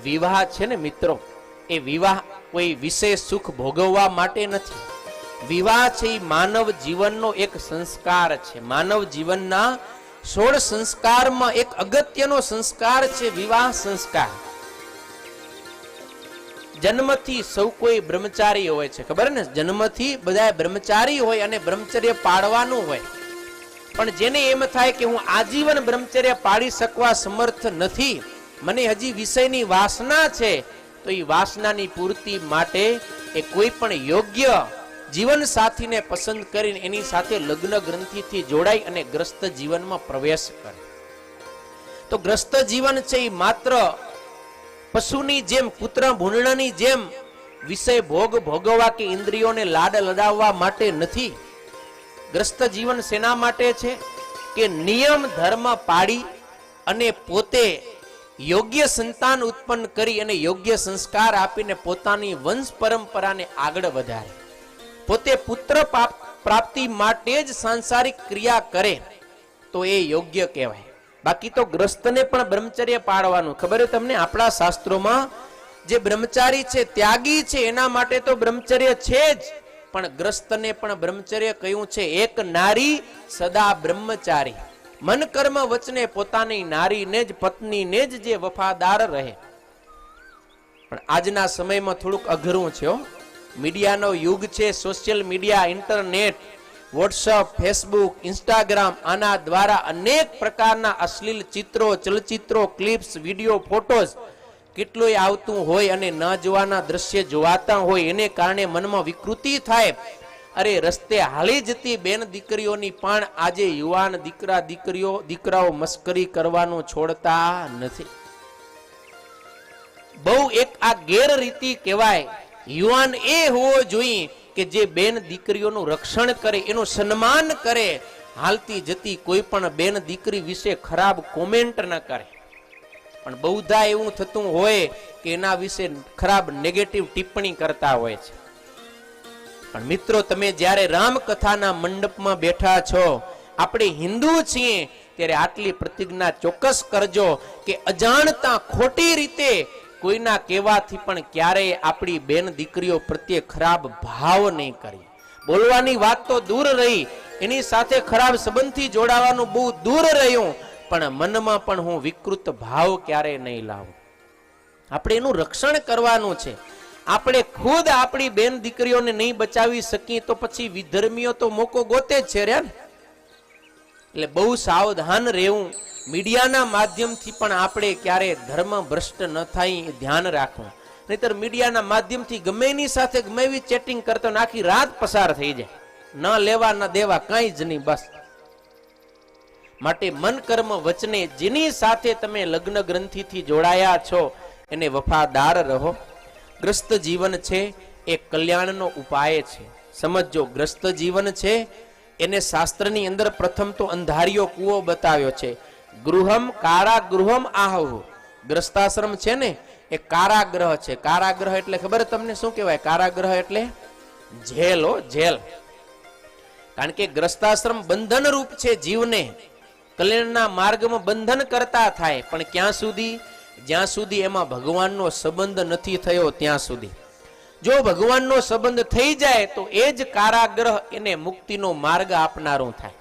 વિવાહ છે ને મિત્રો, એ વિવાહ કોઈ વિશેષ સુખ ભોગવવા માટે નથી. વિવાહ છે એ માનવ જીવનનો એક સંસ્કાર છે. માનવ જીવનના 16 સંસ્કારમાં એક અગત્યનો સંસ્કાર છે વિવાહ સંસ્કાર. જન્મથી સૌ કોઈ બ્રહ્મચારી હોય છે, ખબર ને? જન્મથી બધા બ્રહ્મચારી હોય અને બ્રહ્મચર્ય પાળવાનું હોય. પણ જેને એમ થાય કે હું આજીવન બ્રહ્મચર્ય પાળી શકવા સમર્થ નથી, મને હજી વિષયની વાસના છે, તો એ વાસનાની પૂર્તિ માટે એ કોઈ પણ યોગ્ય જીવન સાથીને પસંદ કરીને એની સાથે લગ્ન ગ્રંથિથી જોડાઈ અને ગ્રસ્ત જીવનમાં પ્રવેશ કરે. તો ગ્રસ્ત જીવન છે એ માત્ર પશુની જેમ, પુત્ર ભૂંડની જેમ વિષય ભોગ ભોગવવા કે ઇન્દ્રિયોને લાડ લડાવવા માટે નથી. ગ્રસ્ત જીવન શેના માટે છે? કે નિયમ ધર્મ પાડી અને પોતે યોગ્ય સંતાન ઉત્પન્ન કરી અને યોગ્ય સંસ્કાર આપીને પોતાની વંશ પરંપરાને આગળ વધારે, પોતે પુત્ર પ્રાપ્તિ માટે જ સાંસારિક ક્રિયા કરે તો એ યોગ્ય કહેવાય. બાકી તો ગ્રસ્તને પણ બ્રહ્મચર્ય પાળવાનું. ખબર છે તમને? આપણા શાસ્ત્રોમાં જે બ્રહ્મચારી છે, ત્યાગી છે, એના માટે તો બ્રહ્મચર્ય છે જ, પણ ગ્રસ્તને પણ બ્રહ્મચર્ય કહ્યું છે. એક નારી સદા બ્રહ્મચારી, મન કર્મ વચને પોતાની નારીને જ, પત્નીને જ જે વફાદાર રહે. પણ આજના સમયમાં થોડુંક અઘરું છે. મીડિયાનો યુગ છે, social media, internet, WhatsApp, Facebook, Instagram, આના દ્વારા અનેક પ્રકારના અશ્લીલ ચિત્રો, ચલચિત્રો, ક્લિપ્સ, વિડીયો, ફોટોઝ કેટલું આવતું હોય અને ન જોવાના દ્રશ્ય જોવાતા હોય, એને કારણે મનમાં વિકૃતિ થાય. અરે રસ્તે હાલી જતી બેન દીકરીઓની પણ આજે યુવાન દીકરાઓ મસ્કરી કરવાનું છોડતા નથી. બહુ એક આ ગેરરીતિ કહેવાય. યુવાન એ હોવો જોઈએ કે જે બેન દીકરીઓનું રક્ષણ કરે, એનું સન્માન કરે, હાલતી જતી કોઈ પણ બેન દીકરી વિશે ખરાબ કોમેન્ટ ન કરે. પણ બહુધા એવું થતું હોય કે એના વિશે ખરાબ નેગેટિવ ટિપ્પણી કરતા હોય છે. પણ મિત્રો, તમે જ્યારે રામકથાના મંડપમાં બેઠા છો, આપણે હિન્દુ છીએ, ત્યારે આટલી પ્રતિજ્ઞા ચોક્કસ કરજો કે અજાણતા ખોટી રીતે કોઈના કહેવાથી પણ ક્યારેય આપણી બેન દીકરીઓ પ્રત્યે ખરાબ ભાવ નહીં કરી. બોલવાની વાત તો દૂર રહી, એની સાથે ખરાબ સંબંધથી જોડાવાનું બહુ દૂર રહ્યું, પણ મનમાં પણ હું વિકૃત ભાવ ક્યારેય નહીં લાવું. આપણે એનું રક્ષણ કરવાનું છે. આપણે ખુદ આપણી બેન દીકરીઓને નહીં બચાવી શકીએ તો પછી વિધર્મીઓ તો મોકો ગોતે જ છે રે ને. એટલે બહુ સાવધાન રહેવું. મીડિયાના માધ્યમથી પણ આપણે ક્યારે ધર્મ ભ્રષ્ટ ન થાય એ ધ્યાન રાખવું. નહીતર મીડિયાના માધ્યમથી ગમે એની સાથે ગમે એવી ચેટિંગ કરતો આખી રાત પસાર થઈ જાય, ન લેવા ન દેવા કાંઈ જ નહીં. બસ માટે મન કર્મ વચને જેની સાથે તમે લગ્ન ગ્રંથિથી જોડાયા છો એને વફાદાર રહો. ગ્રસ્ત જીવન છે એ કલ્યાણનો ઉપાય છે. સમજો, ગ્રસ્ત જીવન છે એને શાસ્ત્રની અંદર પ્રથમ તો અંધારિયો કૂવો બતાવ્યો છે. ગૃહમ કારાગૃહમ આહુ. ગ્રસ્તાશ્રમ છે ને એ કારાગ્રહ છે. કારાગ્રહ એટલે ખબર તમને શું કહેવાય? કારાગ્રહ એટલે જેલ. જેલ. કારણ કે ગ્રસ્તાશ્રમ બંધન રૂપ છે. જીવને કલ્યાણના માર્ગમાં બંધન કરતા થાય, પણ ક્યાં સુધી? જ્યાં સુધી એમાં ભગવાનનો સંબંધ નથી થયો ત્યાં સુધી. જો ભગવાનનો સંબંધ થઈ જાય તો એ જ કારાગ્રહ એને મુક્તિનો માર્ગ આપનારું થાય.